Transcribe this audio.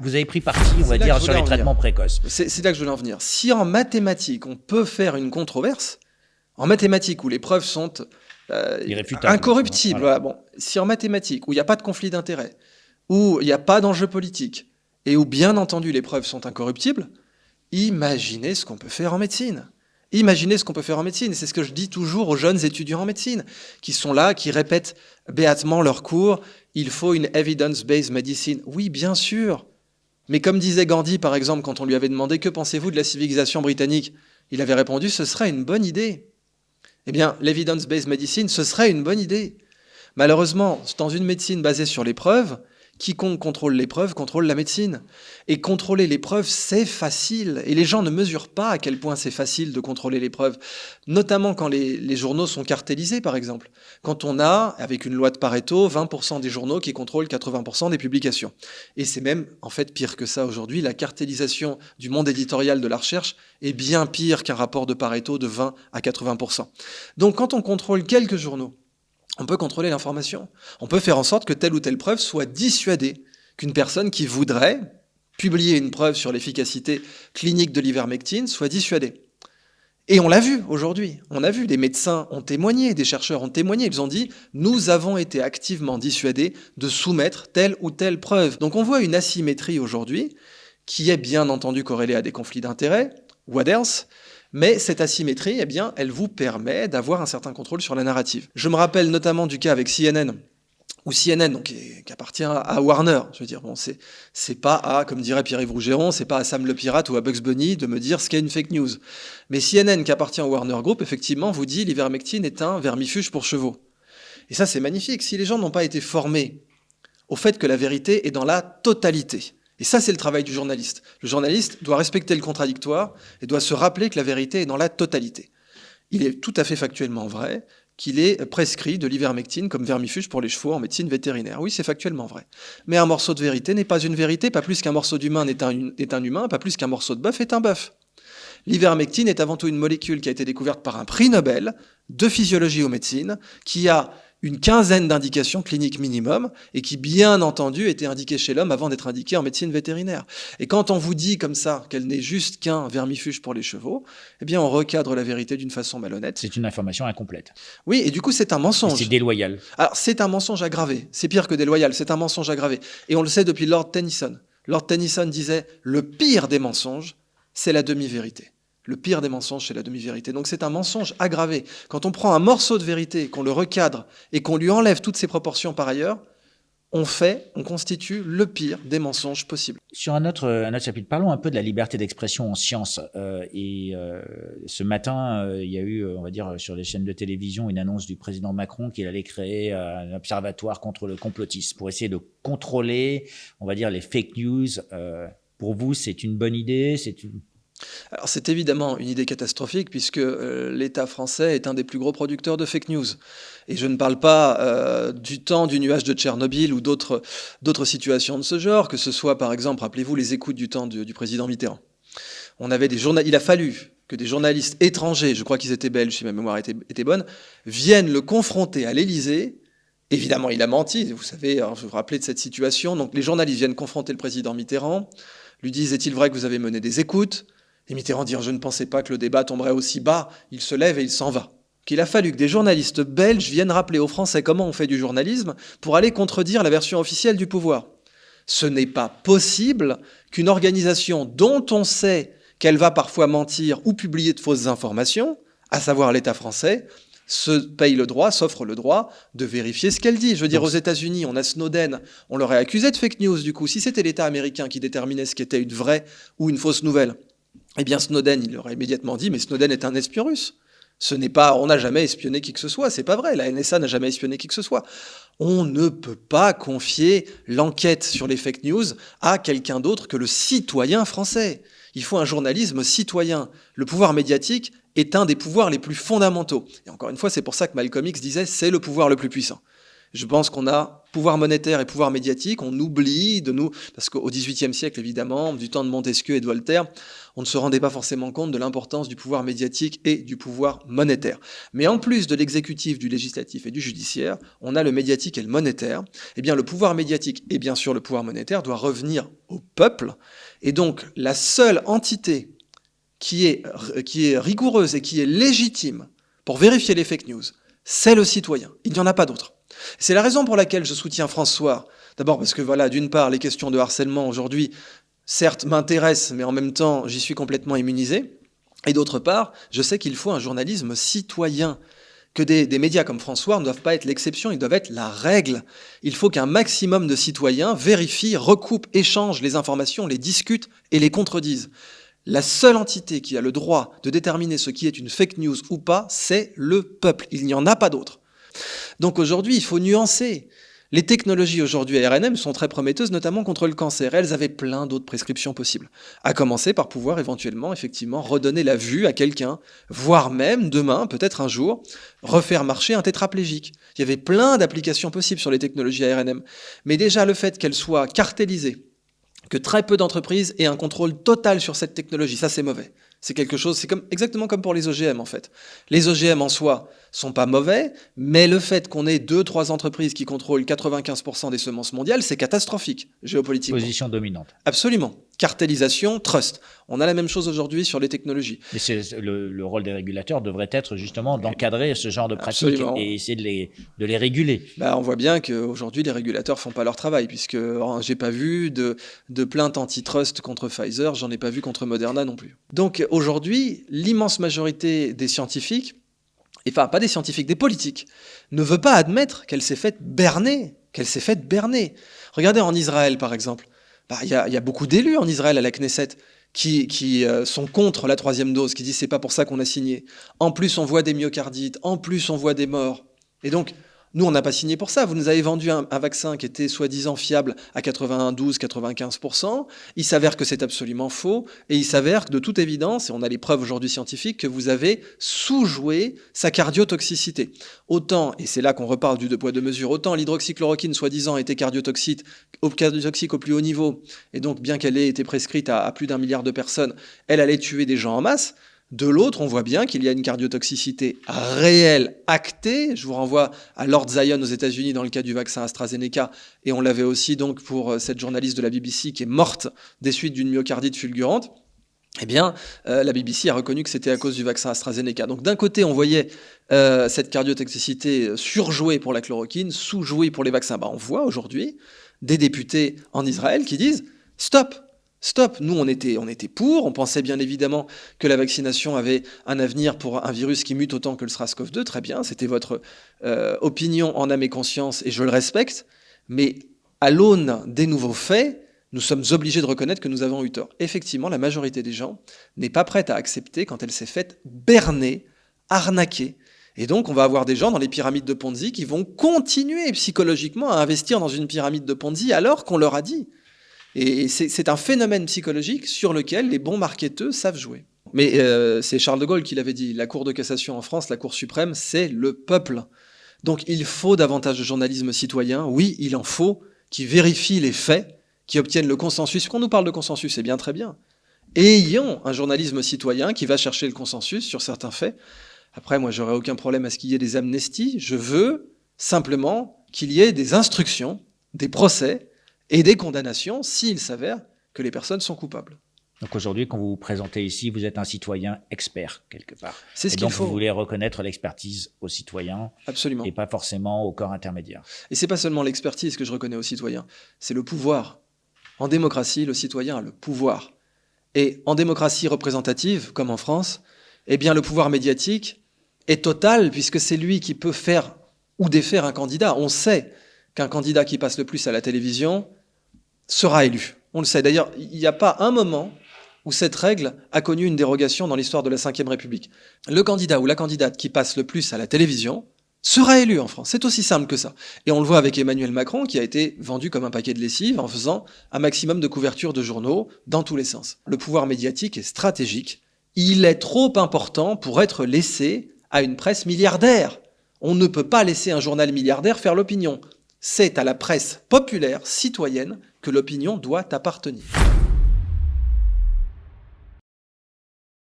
Vous avez pris parti, on va C'est là que dire, je sur voulais les en venir. traitements précoces. C'est là que je voulais en venir. Si en mathématiques, on peut faire une controverse, en mathématiques où les preuves sont Irréfutable. incorruptibles, Voilà. voilà, bon, si en mathématiques où il n'y a pas de conflit d'intérêts, où il n'y a pas d'enjeu politique, et où bien entendu les preuves sont incorruptibles, imaginez ce qu'on peut faire en médecine. Imaginez ce qu'on peut faire en médecine. C'est ce que je dis toujours aux jeunes étudiants en médecine, qui sont là, qui répètent béatement leurs cours. Il faut une evidence-based medicine. Oui, bien sûr. Mais comme disait Gandhi, par exemple, quand on lui avait demandé que pensez-vous de la civilisation britannique, il avait répondu ce serait une bonne idée. Eh bien, l'evidence-based medicine, ce serait une bonne idée. Malheureusement, dans une médecine basée sur les preuves, quiconque contrôle les preuves contrôle la médecine. Et contrôler les preuves, c'est facile. Et les gens ne mesurent pas à quel point c'est facile de contrôler les preuves. Notamment quand les journaux sont cartélisés, par exemple. Quand on a, avec une loi de Pareto, 20% des journaux qui contrôlent 80% des publications. Et c'est même, en fait, pire que ça aujourd'hui. La cartélisation du monde éditorial de la recherche est bien pire qu'un rapport de Pareto de 20 à 80%. Donc quand on contrôle quelques journaux, on peut contrôler l'information. On peut faire en sorte que telle ou telle preuve soit dissuadée, qu'une personne qui voudrait publier une preuve sur l'efficacité clinique de l'ivermectine soit dissuadée. Et on l'a vu aujourd'hui. On a vu, des médecins ont témoigné, des chercheurs ont témoigné. Ils ont dit « Nous avons été activement dissuadés de soumettre telle ou telle preuve ». Donc on voit une asymétrie aujourd'hui qui est bien entendu corrélée à des conflits d'intérêts, what else ? Mais cette asymétrie, eh bien, elle vous permet d'avoir un certain contrôle sur la narrative. Je me rappelle notamment du cas avec CNN, où CNN, donc, qui appartient à Warner. Je veux dire, bon, c'est pas à, comme dirait Pierre-Yves Rougeron, c'est pas à Sam le Pirate ou à Bugs Bunny de me dire ce qu'est une fake news. Mais CNN, qui appartient au Warner Group, effectivement, vous dit l'ivermectine est un vermifuge pour chevaux. Et ça, c'est magnifique. Si les gens n'ont pas été formés au fait que la vérité est dans la totalité. Et ça, c'est le travail du journaliste. Le journaliste doit respecter le contradictoire et doit se rappeler que la vérité est dans la totalité. Il est tout à fait factuellement vrai qu'il est prescrit de l'ivermectine comme vermifuge pour les chevaux en médecine vétérinaire. Oui, c'est factuellement vrai. Mais un morceau de vérité n'est pas une vérité, pas plus qu'un morceau d'humain est un humain, pas plus qu'un morceau de bœuf est un bœuf. L'ivermectine est avant tout une molécule qui a été découverte par un prix Nobel de physiologie aux médecines, qui a une quinzaine d'indications cliniques minimum et qui, bien entendu, était indiquée chez l'homme avant d'être indiquée en médecine vétérinaire. Et quand on vous dit comme ça qu'elle n'est juste qu'un vermifuge pour les chevaux, eh bien on recadre la vérité d'une façon malhonnête. C'est une information incomplète. Oui, et du coup c'est un mensonge. C'est déloyal. Alors c'est un mensonge aggravé, c'est pire que déloyal, c'est un mensonge aggravé. Et on le sait depuis Lord Tennyson. Lord Tennyson disait « Le pire des mensonges, c'est la demi-vérité ». Le pire des mensonges, c'est la demi-vérité. Donc c'est un mensonge aggravé. Quand on prend un morceau de vérité, qu'on le recadre et qu'on lui enlève toutes ses proportions par ailleurs, on constitue le pire des mensonges possibles. Sur un autre chapitre, parlons un peu de la liberté d'expression en sciences. Ce matin, il y a eu, on va dire, sur les chaînes de télévision, une annonce du président Macron qu'il allait créer un observatoire contre le complotisme pour essayer de contrôler, on va dire, les fake news. Pour vous, c'est une bonne idée? Alors c'est évidemment une idée catastrophique puisque l'État français est un des plus gros producteurs de fake news. Et je ne parle pas du temps du nuage de Tchernobyl ou d'autres situations de ce genre, que ce soit par exemple, rappelez-vous les écoutes du temps du président Mitterrand. Il a fallu que des journalistes étrangers, je crois qu'ils étaient belges si ma mémoire était bonne, viennent le confronter à l'Élysée. Évidemment, il a menti, vous savez, alors, je vous rappelez de cette situation. Donc les journalistes viennent confronter le président Mitterrand, lui disent « Est-il vrai que vous avez mené des écoutes ?» Et Mitterrand dit « Je ne pensais pas que le débat tomberait aussi bas. » Il se lève et il s'en va. Qu'il a fallu que des journalistes belges viennent rappeler aux Français comment on fait du journalisme pour aller contredire la version officielle du pouvoir. Ce n'est pas possible qu'une organisation dont on sait qu'elle va parfois mentir ou publier de fausses informations, à savoir l'État français, s'offre le droit de vérifier ce qu'elle dit. Je veux dire, aux États-Unis, on a Snowden, on l'aurait accusé de fake news du coup. Si c'était l'État américain qui déterminait ce qu'était une vraie ou une fausse nouvelle, eh bien Snowden, il aurait immédiatement dit « Mais Snowden est un espion russe ». On n'a jamais espionné qui que ce soit, c'est pas vrai, la NSA n'a jamais espionné qui que ce soit. On ne peut pas confier l'enquête sur les fake news à quelqu'un d'autre que le citoyen français. Il faut un journalisme citoyen. Le pouvoir médiatique est un des pouvoirs les plus fondamentaux. Et encore une fois, c'est pour ça que Malcolm X disait « c'est le pouvoir le plus puissant ». Je pense qu'on a pouvoir monétaire et pouvoir médiatique, on oublie de nous, parce qu'au XVIIIe siècle, évidemment, du temps de Montesquieu et de Voltaire, on ne se rendait pas forcément compte de l'importance du pouvoir médiatique et du pouvoir monétaire. Mais en plus de l'exécutif, du législatif et du judiciaire, on a le médiatique et le monétaire. Eh bien, le pouvoir médiatique et bien sûr le pouvoir monétaire doit revenir au peuple. Et donc, la seule entité qui est rigoureuse et qui est légitime pour vérifier les fake news, c'est le citoyen. Il n'y en a pas d'autre. C'est la raison pour laquelle je soutiens François. D'abord parce que voilà, d'une part, les questions de harcèlement aujourd'hui, certes, m'intéressent, mais en même temps, j'y suis complètement immunisé. Et d'autre part, je sais qu'il faut un journalisme citoyen, que des médias comme François ne doivent pas être l'exception, ils doivent être la règle. Il faut qu'un maximum de citoyens vérifient, recoupent, échangent les informations, les discutent et les contredisent. La seule entité qui a le droit de déterminer ce qui est une fake news ou pas, c'est le peuple. Il n'y en a pas d'autre. Donc aujourd'hui, il faut nuancer. Les technologies aujourd'hui à RNM sont très prometteuses, notamment contre le cancer. Elles avaient plein d'autres prescriptions possibles. À commencer par pouvoir éventuellement, effectivement, redonner la vue à quelqu'un, voire même, demain, peut-être un jour, refaire marcher un tétraplégique. Il y avait plein d'applications possibles sur les technologies à RNM. Mais déjà, le fait qu'elles soient cartélisées, que très peu d'entreprises aient un contrôle total sur cette technologie, ça c'est mauvais. C'est quelque chose, c'est exactement comme pour les OGM en fait. Les OGM en soi sont pas mauvais, mais le fait qu'on ait 2-3 entreprises qui contrôlent 95% des semences mondiales, c'est catastrophique, géopolitiquement. Position dominante. Absolument. Cartélisation, trust. On a la même chose aujourd'hui sur les technologies. Mais le rôle des régulateurs devrait être justement d'encadrer ce genre de pratiques. Absolument. Et essayer de les réguler. On voit bien qu'aujourd'hui, les régulateurs font pas leur travail, puisque j'ai pas vu de plainte antitrust contre Pfizer, j'en ai pas vu contre Moderna non plus. Donc aujourd'hui, l'immense majorité des scientifiques, enfin pas des scientifiques, des politiques, ne veut pas admettre qu'elle s'est faite berner, Regardez en Israël, par exemple. Il y a beaucoup d'élus en Israël à la Knesset qui sont contre la 3e dose, qui disent c'est pas pour ça qu'on a signé. En plus, on voit des myocardites, en plus, on voit des morts. Et donc, nous, on n'a pas signé pour ça. Vous nous avez vendu un vaccin qui était soi-disant fiable à 92-95%. Il s'avère que c'est absolument faux. Et il s'avère que, de toute évidence, et on a les preuves aujourd'hui scientifiques, que vous avez sous-joué sa cardiotoxicité. Autant, et c'est là qu'on reparle du 2 poids 2 mesures, autant l'hydroxychloroquine, soi-disant, était cardiotoxique au plus haut niveau. Et donc, bien qu'elle ait été prescrite à plus d'1 milliard de personnes, elle allait tuer des gens en masse. De l'autre, on voit bien qu'il y a une cardiotoxicité réelle, actée. Je vous renvoie à Lord Zion aux États-Unis dans le cas du vaccin AstraZeneca, et on l'avait aussi donc pour cette journaliste de la BBC qui est morte des suites d'une myocardite fulgurante. Eh bien, la BBC a reconnu que c'était à cause du vaccin AstraZeneca. Donc d'un côté, on voyait cette cardiotoxicité surjouée pour la chloroquine, sous-jouée pour les vaccins. On voit aujourd'hui des députés en Israël qui disent « Stop !» Stop, nous on était pour, on pensait bien évidemment que la vaccination avait un avenir pour un virus qui mute autant que le SARS-CoV-2, très bien, c'était votre opinion en âme et conscience et je le respecte, mais à l'aune des nouveaux faits, nous sommes obligés de reconnaître que nous avons eu tort. Effectivement, la majorité des gens n'est pas prête à accepter quand elle s'est faite berner, arnaquer. Et donc on va avoir des gens dans les pyramides de Ponzi qui vont continuer psychologiquement à investir dans une pyramide de Ponzi alors qu'on leur a dit. Et c'est un phénomène psychologique sur lequel les bons marketeurs savent jouer. Mais c'est Charles de Gaulle qui l'avait dit, la Cour de cassation en France, la Cour suprême, c'est le peuple. Donc il faut davantage de journalisme citoyen, oui, il en faut, qui vérifie les faits, qui obtiennent le consensus. Quand on nous parle de consensus, c'est bien très bien. Ayons un journalisme citoyen qui va chercher le consensus sur certains faits. Après, moi, j'aurais aucun problème à ce qu'il y ait des amnesties. Je veux simplement qu'il y ait des instructions, des procès, et des condamnations s'il s'avère que les personnes sont coupables. Donc aujourd'hui, quand vous vous présentez ici, vous êtes un citoyen expert, quelque part. C'est ce qu'il donc faut. Vous voulez reconnaître l'expertise aux citoyens. Absolument. Et pas forcément au corps intermédiaire. Et c'est pas seulement l'expertise que je reconnais aux citoyens, c'est le pouvoir. En démocratie, le citoyen a le pouvoir. Et en démocratie représentative, comme en France, eh bien le pouvoir médiatique est total, puisque c'est lui qui peut faire ou défaire un candidat. On sait qu'un candidat qui passe le plus à la télévision sera élu. On le sait. D'ailleurs, il n'y a pas un moment où cette règle a connu une dérogation dans l'histoire de la Ve République. Le candidat ou la candidate qui passe le plus à la télévision sera élu en France. C'est aussi simple que ça. Et on le voit avec Emmanuel Macron qui a été vendu comme un paquet de lessive en faisant un maximum de couverture de journaux dans tous les sens. Le pouvoir médiatique est stratégique. Il est trop important pour être laissé à une presse milliardaire. On ne peut pas laisser un journal milliardaire faire l'opinion. C'est à la presse populaire, citoyenne, que l'opinion doit appartenir.